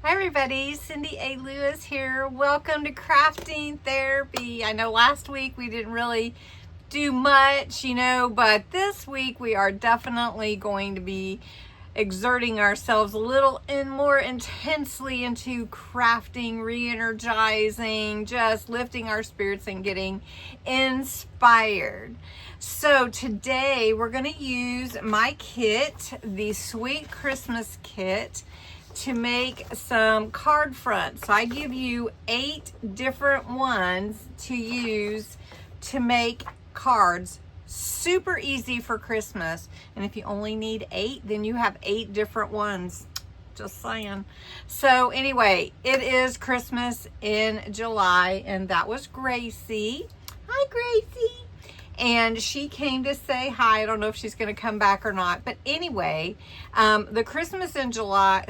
Hi everybody, Cindy A. Lewis here. Welcome to Crafting Therapy. I know last week we didn't really do much, but this week we are definitely going to be exerting ourselves a little and more intensely into crafting, re-energizing, just lifting our spirits and getting inspired. So today we're going to use my kit, the Sweet Christmas Kit, to make some card fronts. So I give you 8 different ones to use to make cards. Super easy for Christmas. And if you only need 8, then you have 8 different ones. Just saying. So anyway, it is Christmas in July, and that was Gracie. Hi, Gracie. And she came to say hi. I don't know if she's going to come back or not. But anyway, the Christmas in July,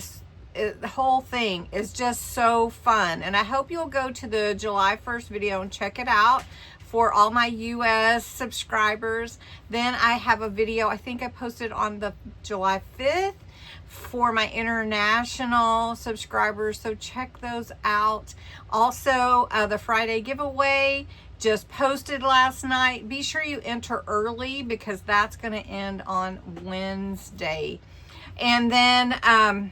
the whole thing is just so fun. And I hope you'll go to the July 1st video and check it out for all my US subscribers. Then I have a video, I think I posted on the July 5th for my international subscribers. So check those out. Also, the Friday giveaway just posted last night. Be sure you enter early because that's going to end on Wednesday. And then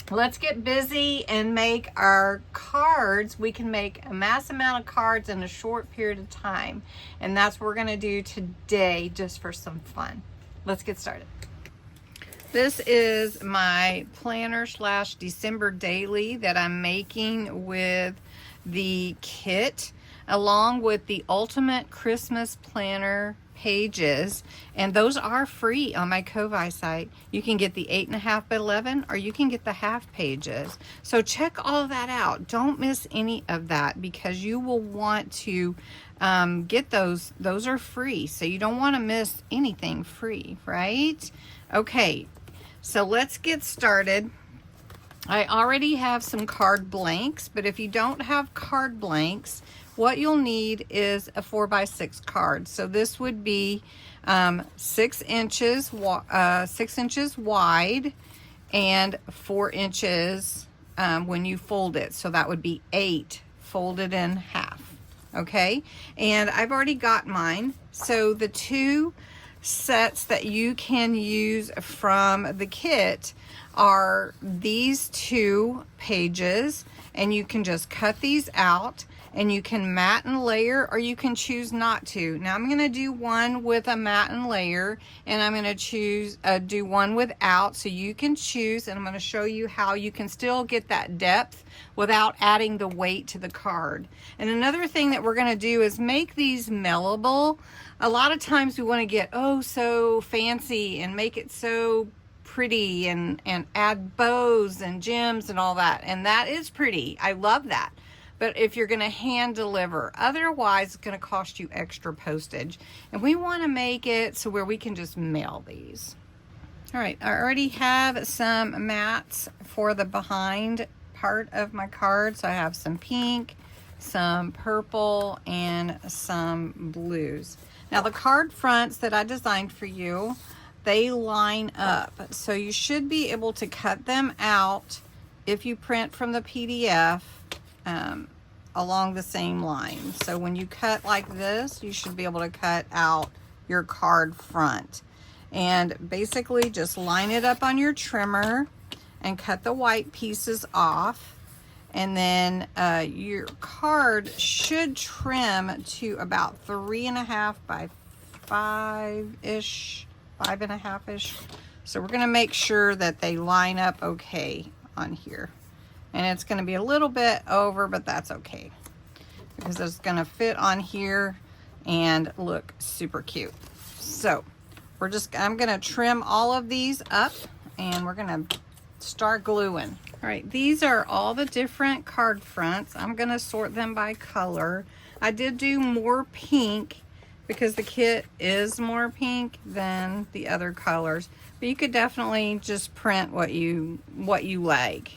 let's get busy and make our cards. We can make a mass amount of cards in a short period of time. And that's what we're going to do today just for some fun. Let's get started. This is my planner / December daily that I'm making with the kit, along with the Ultimate Christmas Planner pages, and those are free on my Ko-Fi site. You can get the 8.5 by 11 or you can get the half pages. So check all of that out. Don't miss any of that because you will want to get those. Those are free, so you don't want to miss anything free, right? Okay, so let's get started. I already have some card blanks, but if you don't have card blanks, what you'll need is a 4x6 card. So this would be 6 inches wide and 4 inches when you fold it. So that would be 8 folded in half. Okay, and I've already got mine. So the 2 sets that you can use from the kit are these 2 pages, and you can just cut these out and you can mat and layer, or you can choose not to. Now I'm going to do one with a mat and layer, and I'm going to choose do one without, so you can choose, and I'm going to show you how you can still get that depth without adding the weight to the card. And another thing that we're going to do is make these mailable. A lot of times we want to get so fancy and make it so pretty and add bows and gems and all that, and that is pretty. I love that. But if you're going to hand deliver, otherwise it's going to cost you extra postage. And we want to make it so where we can just mail these. All right, I already have some mats for the behind part of my card. So I have some pink, some purple, and some blues. Now the card fronts that I designed for you, they line up. So you should be able to cut them out if you print from the PDF. Along the same line. So when you cut like this, you should be able to cut out your card front. And basically just line it up on your trimmer and cut the white pieces off. And then your card should trim to about 3.5 by 5-ish, 5.5-ish. So we're going to make sure that they line up okay on here. And it's going to be a little bit over, but that's okay because it's going to fit on here and look super cute. So I'm going to trim all of these up, and we're going to start gluing. All right, these are all the different card fronts. I'm going to sort them by color. I did do more pink because the kit is more pink than the other colors, but you could definitely just print what you like.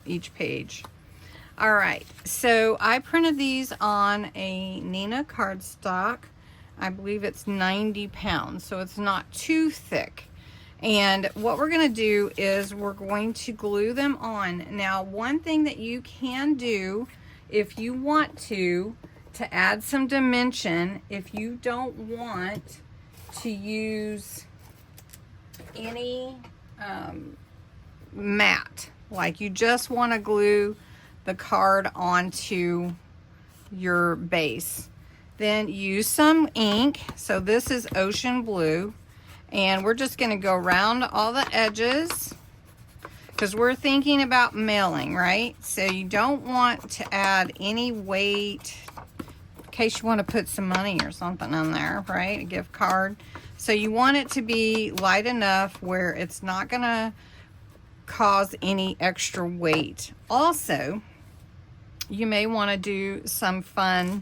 Each page. All right, so I printed these on a Nina cardstock. I believe it's 90 pounds, so it's not too thick. And what we're going to do is we're going to glue them on. Now, one thing that you can do if you want to add some dimension, if you don't want to use any matte, like you just want to glue the card onto your base, then use some ink. So this is ocean blue, and we're just going to go around all the edges because we're thinking about mailing, right? So you don't want to add any weight in case you want to put some money or something on there, right? A gift card. So you want it to be light enough where it's not going to cause any extra weight. Also, you may want to do some fun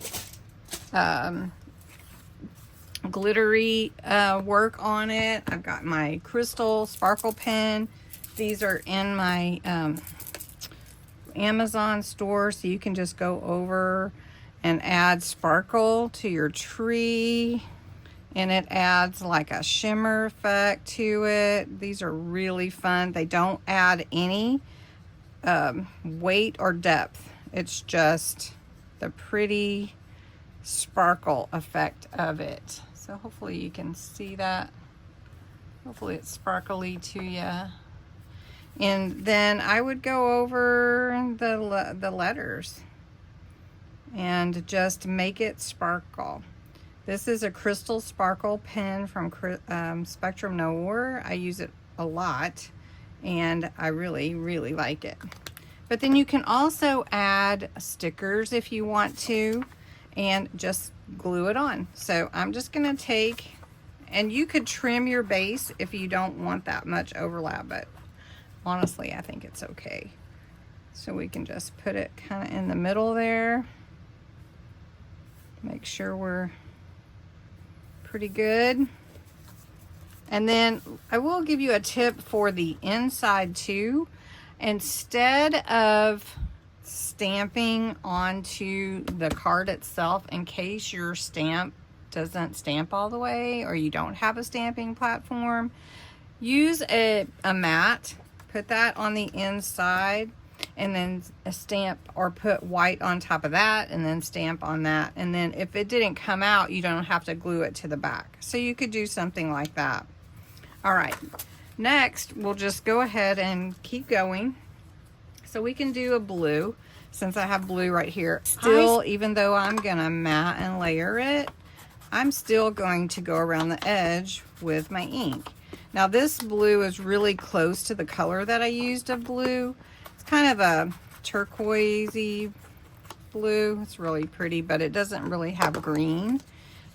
glittery work on it. I've got my crystal sparkle pen. These are in my Amazon store, so you can just go over and add sparkle to your tree, and it adds like a shimmer effect to it. These are really fun. They don't add any weight or depth. It's just the pretty sparkle effect of it. So hopefully you can see that. Hopefully it's sparkly to you. And then I would go over the letters and just make it sparkle. This is a crystal sparkle pen from Spectrum Noir. I use it a lot, and I really, really like it. But then you can also add stickers if you want to, and just glue it on. So I'm just gonna take, and you could trim your base if you don't want that much overlap, but honestly, I think it's okay. So we can just put it kind of in the middle there. Make sure we're pretty good. And then I will give you a tip for the inside too. Instead of stamping onto the card itself, in case your stamp doesn't stamp all the way or you don't have a stamping platform, use a mat, put that on the inside, and then a stamp or put white on top of that and then stamp on that. And then if it didn't come out, you don't have to glue it to the back. So you could do something like that. All right, next we'll just go ahead and keep going. So we can do a blue, since I have blue right here. Still, even though I'm gonna mat and layer it, I'm still going to go around the edge with my ink. Now this blue is really close to the color that I used of blue. It's kind of a turquoisey blue. It's really pretty, but it doesn't really have green.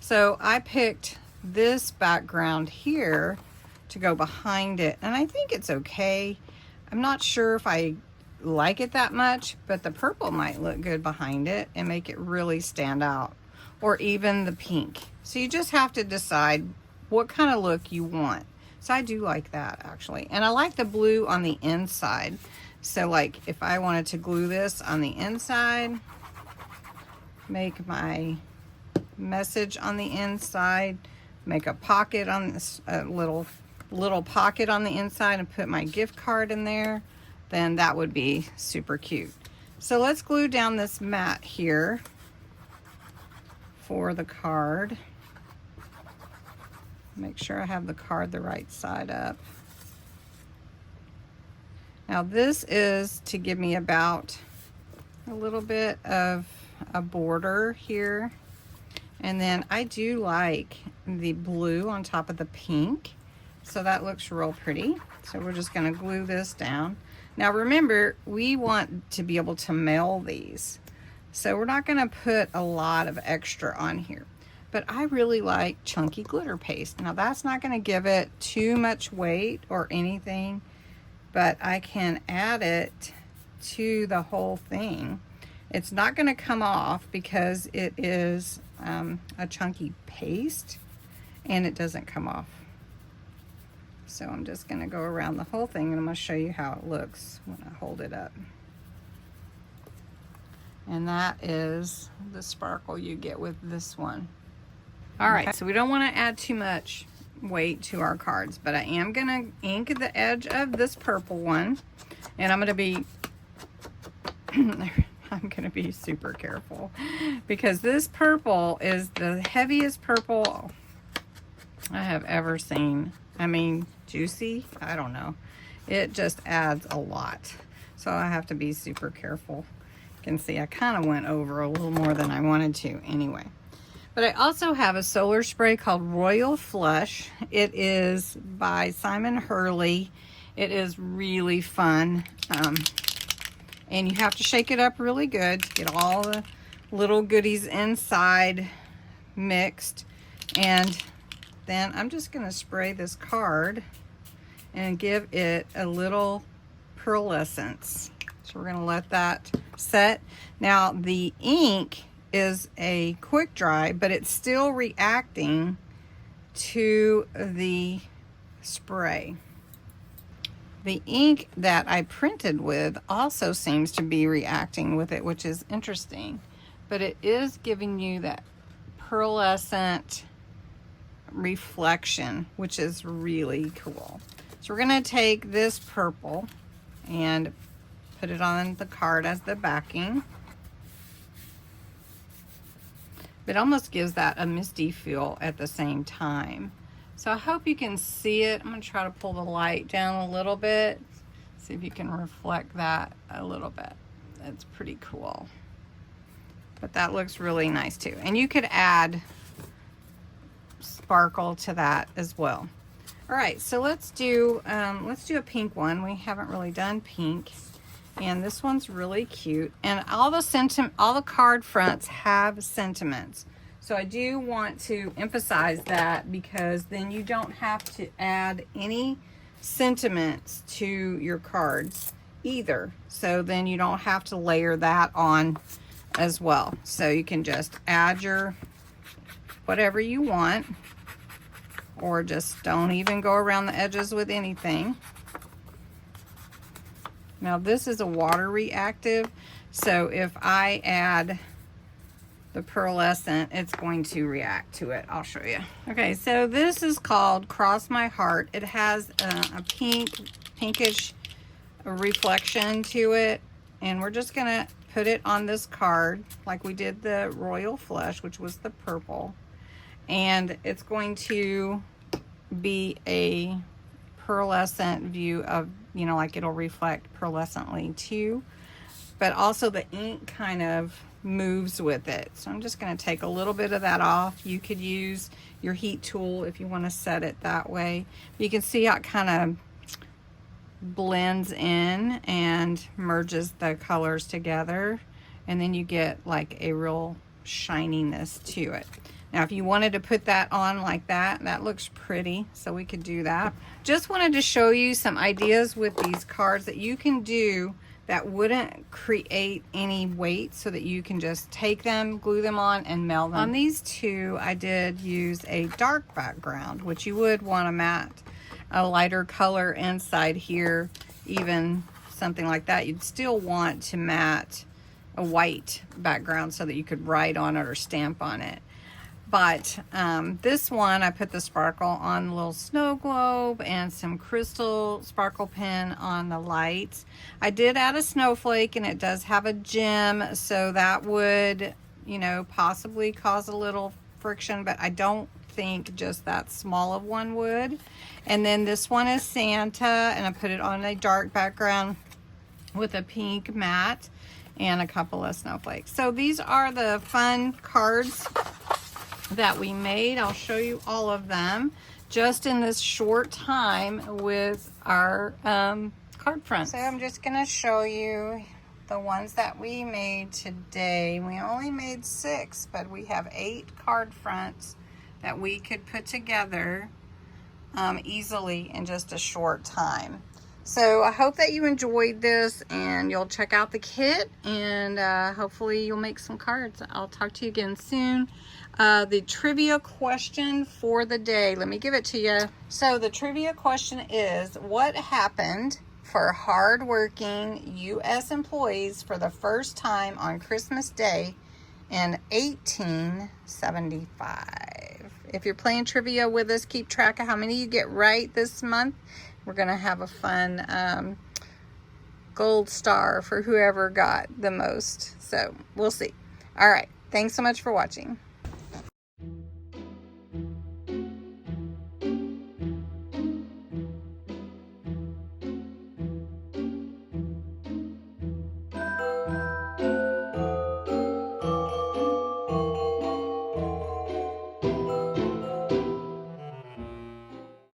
So I picked this background here to go behind it, and I think it's okay. I'm not sure if I like it that much, but the purple might look good behind it and make it really stand out, or even the pink. So you just have to decide what kind of look you want. So I do like that actually, and I like the blue on the inside. So like if I wanted to glue this on the inside, make my message on the inside, make a pocket on this, little pocket on the inside, and put my gift card in there, then that would be super cute. So let's glue down this mat here for the card. Make sure I have the card the right side up. Now this is to give me about a little bit of a border here. And then I do like the blue on top of the pink. So that looks real pretty. So we're just gonna glue this down. Now remember, we want to be able to mail these. So we're not gonna put a lot of extra on here. But I really like chunky glitter paste. Now that's not gonna give it too much weight or anything, but I can add it to the whole thing. It's not gonna come off because it is a chunky paste, and it doesn't come off. So I'm just gonna go around the whole thing, and I'm gonna show you how it looks when I hold it up. And that is the sparkle you get with this one. All right, so we don't want to add too much weight to our cards, but I am gonna ink the edge of this purple one, and I'm gonna be I'm gonna be super careful because this purple is the heaviest purple I have ever seen. I mean, juicy, I don't know. It just adds a lot. So I have to be super careful. You can see I kind of went over a little more than I wanted to anyway. But I also have a solar spray called Royal Flush. It is by Simon Hurley. It is really fun. And you have to shake it up really good to get all the little goodies inside mixed. And then I'm just gonna spray this card and give it a little pearlescence. So we're gonna let that set. Now the ink is a quick dry, but it's still reacting to the spray. The ink that I printed with also seems to be reacting with it, which is interesting, but it is giving you that pearlescent reflection, which is really cool. So we're gonna take this purple and put it on the card as the backing. It almost gives that a misty feel at the same time. So I hope you can see it. I'm gonna try to pull the light down a little bit. See if you can reflect that a little bit. That's pretty cool. But that looks really nice too. And you could add sparkle to that as well. All right, so let's do a pink one. We haven't really done pink. And this one's really cute. And all the card fronts have sentiments. So I do want to emphasize that because then you don't have to add any sentiments to your cards either. So then you don't have to layer that on as well. So you can just add your whatever you want, or just don't even go around the edges with anything. Now this is a water reactive, so if I add the pearlescent, it's going to react to it. I'll show you. Okay, so this is called Cross My Heart. It has a pinkish reflection to it, and we're just gonna put it on this card like we did the Royal Flush, which was the purple, and it's going to be a pearlescent view of, you know, like it'll reflect pearlescently too, but also the ink kind of moves with it. So I'm just going to take a little bit of that off. You could use your heat tool if you want to set it that way. You can see how it kind of blends in and merges the colors together, and then you get like a real shininess to it. Now if you wanted to put that on like that, that looks pretty, so we could do that. Just wanted to show you some ideas with these cards that you can do that wouldn't create any weight, so that you can just take them, glue them on, and mail them. On these two, I did use a dark background, which you would want to matte a lighter color inside here, even something like that. You'd still want to matte a white background so that you could write on it or stamp on it. But this one, I put the sparkle on the little snow globe and some crystal sparkle pen on the lights. I did add a snowflake, and it does have a gem, so that would, you know, possibly cause a little friction, but I don't think just that small of one would. And then this one is Santa, and I put it on a dark background with a pink matte and a couple of snowflakes. So these are the fun cards that we made. I'll show you all of them just in this short time with our card fronts. So I'm just gonna show you the ones that we made today. We only made 6, but we have 8 card fronts that we could put together easily in just a short time. So I hope that you enjoyed this, and you'll check out the kit, and hopefully you'll make some cards. I'll talk to you again soon. The trivia question for the day, let me give it to you. So the trivia question is, what happened for hardworking U.S. employees for the first time on Christmas Day in 1875? if you're playing trivia with us, keep track of how many you get right this month. We're going to have a fun gold star for whoever got the most. So we'll see. All right. Thanks so much for watching.